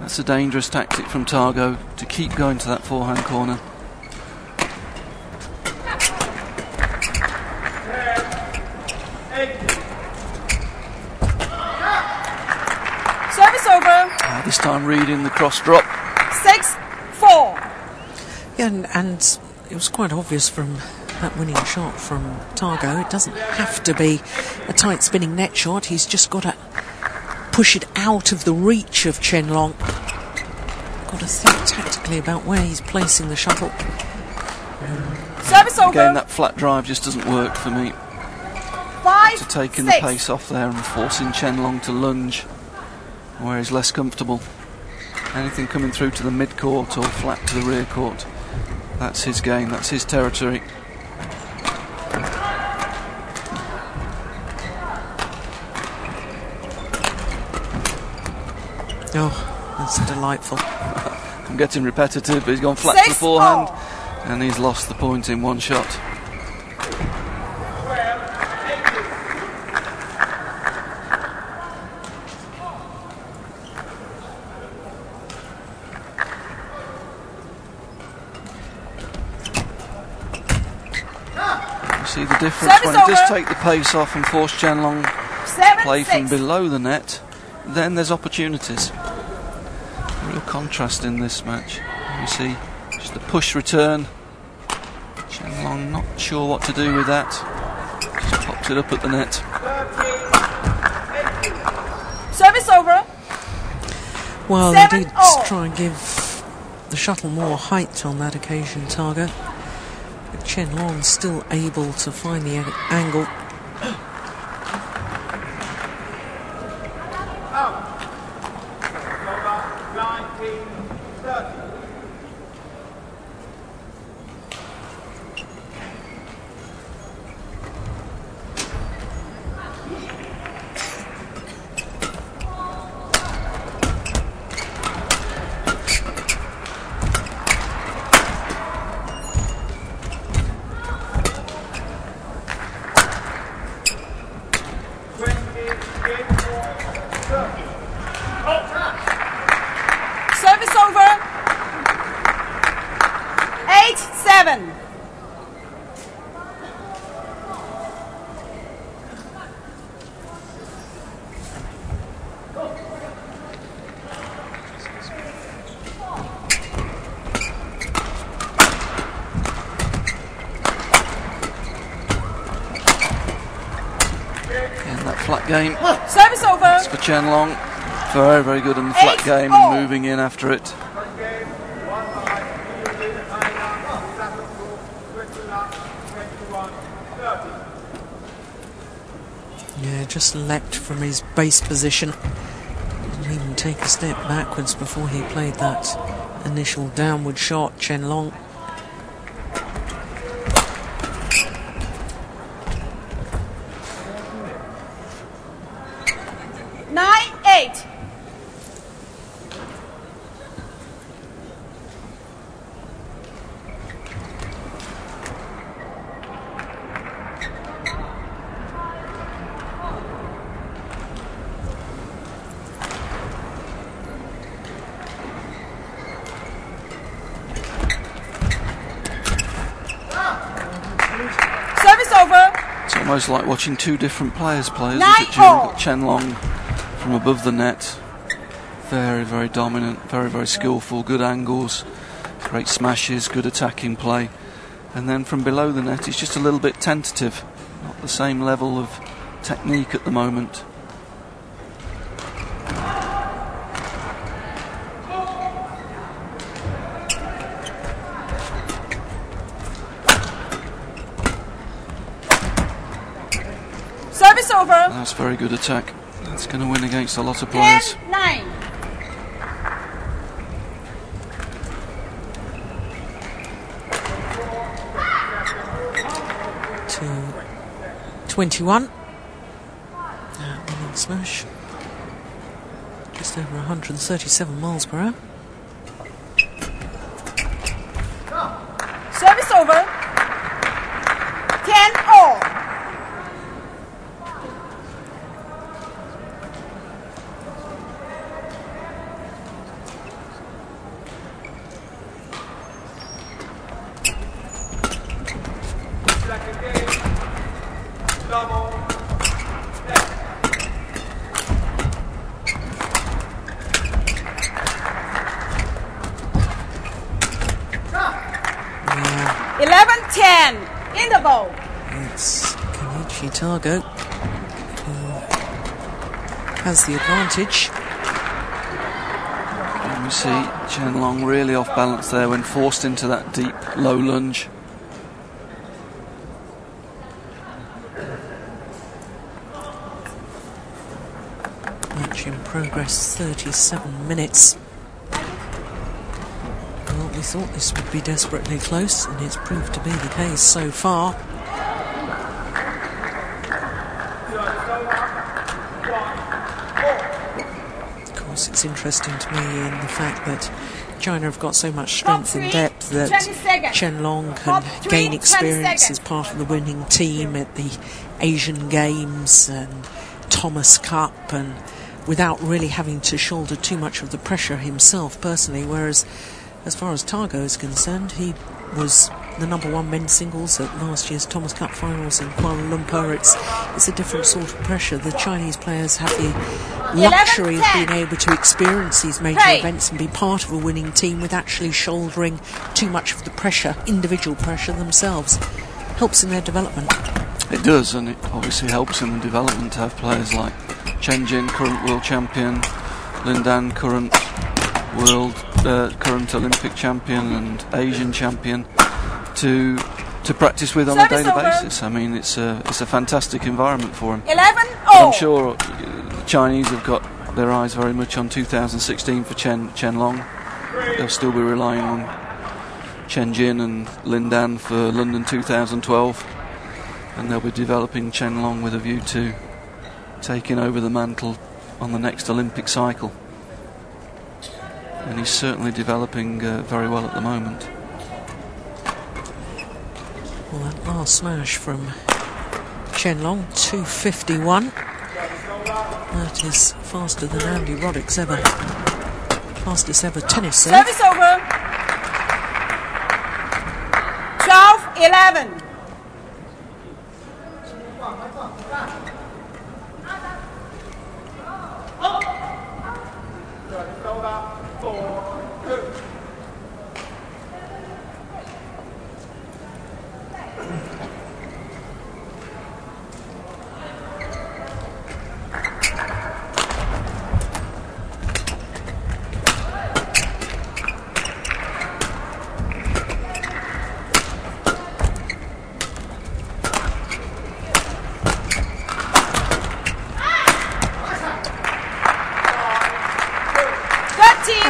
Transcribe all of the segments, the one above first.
That's a dangerous tactic from Tago, to keep going to that forehand corner. Service over. This time reading the cross drop. 6-4. Yeah, and it was quite obvious from that winning shot from Tago. It doesn't have to be a tight spinning net shot. He's just got to push it out of the reach of Chen Long. Got to think tactically about where he's placing the shuttle. Service over. Again, that flat drive just doesn't work for me. 5-6. To taking the pace off there and forcing Chen Long to lunge where he's less comfortable. Anything coming through to the mid-court or flat to the rear court, that's his game, that's his territory. Oh, that's delightful. I'm getting repetitive, but he's gone flat to the forehand and he's lost the point in one shot. See the difference Service when he does over. take the pace off and force Chen Long to play from below the net, then there's opportunities. Real contrast in this match. You see just the push return. Chen Long not sure what to do with that. Just pops it up at the net. Service over. Well, 7-0. he did try and give the shuttle more height on that occasion, Tago. But Chen Long still able to find the angle. Service over. 8-7. And that flat game Service over. for Chen Long. Very, very good in the flat game 8-0. and moving in after it. Yeah, just leapt from his base position. Didn't even take a step backwards before he played that initial downward shot, Chen Long. It's almost like watching two different players play, isn't 9-0. it, June? You've got Chen Long from above the net. Very, very dominant, very, very skillful, good angles, great smashes, good attacking play. And then from below the net, he's just a little bit tentative. Not the same level of technique at the moment. Service over. That's very good attack. That's going to win against a lot of players. 10-9. To 21. Winning smash. Just over 137 miles per hour. Service over. 10-all. Expendable. It's Kenichi Tago who has the advantage. And we see Chen Long really off balance there when forced into that deep low lunge. Match in progress, 37 minutes. Well, we thought this would be desperately close, and it's proved to be the case so far. Of course, it's interesting to me in the fact that China have got so much strength in depth that Chen Long can gain experience as part of the winning team at the Asian Games and Thomas Cup, and without really having to shoulder too much of the pressure himself personally, whereas as far as Tago is concerned, he was the #1 men's singles at last year's Thomas Cup finals in Kuala Lumpur. It's a different sort of pressure. The Chinese players have the luxury of being able to experience these major events and be part of a winning team with actually shouldering too much of the pressure, individual pressure themselves. Helps in their development. It does, and it obviously helps in the development to have players like Chen Jin, current world champion, Lin Dan, current Olympic champion and Asian champion, to practice with on a daily basis. I mean, it's a fantastic environment for him. 11. I'm sure the Chinese have got their eyes very much on 2016 for Chen Long. They'll still be relying on Chen Jin and Lin Dan for London 2012, and they'll be developing Chen Long with a view to taking over the mantle on the next Olympic cycle. And he's certainly developing very well at the moment. Well, that last smash from Chen Long, 2:51. That is faster than Andy Roddick's fastest ever tennis serve. Service over. 12-11.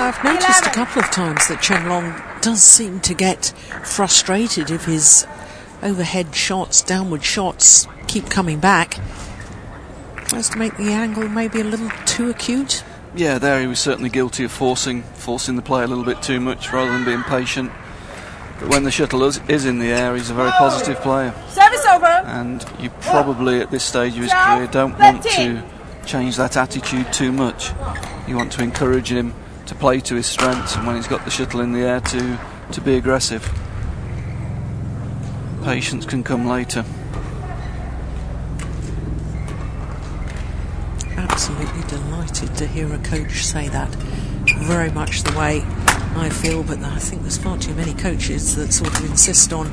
I've noticed a couple of times that Chen Long does seem to get frustrated if his overhead shots, downward shots keep coming back. Tries to make the angle maybe a little too acute. Yeah, there he was certainly guilty of forcing the play a little bit too much rather than being patient. But when the shuttle is in the air, he's a very positive player. Service over. And you probably at this stage of his career don't want to change that attitude too much. You want to encourage him to play to his strengths, and when he's got the shuttle in the air to be aggressive. Patience can come later. Absolutely delighted to hear a coach say that. Very much the way I feel, but I think there's far too many coaches that sort of insist on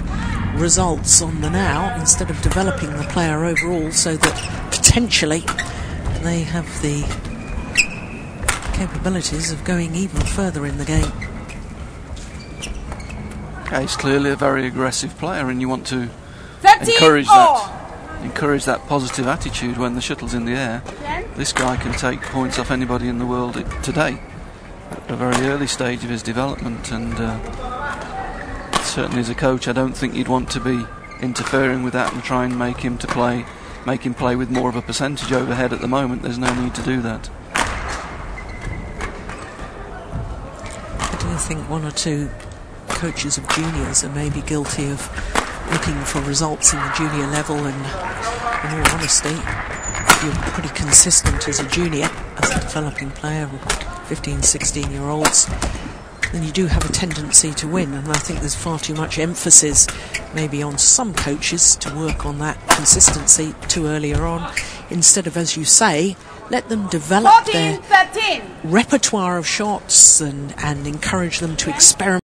results on the now instead of developing the player overall, so that potentially they have the capabilities of going even further in the game. Okay, he's clearly a very aggressive player, and you want to 13, encourage that positive attitude when the shuttle's in the air. This guy can take points off anybody in the world today at a very early stage of his development, and certainly as a coach I don't think you'd want to be interfering with that and try and make him play with more of a percentage overhead. At the moment there's no need to do that. I think one or two coaches of juniors are maybe guilty of looking for results in the junior level, and in all honesty, if you're pretty consistent as a junior, as a developing player, 15, 16-year-olds, then you do have a tendency to win. And I think there's far too much emphasis maybe on some coaches to work on that consistency too earlier on, instead of, as you say, let them develop 14, their 13. repertoire of shots and encourage them to experiment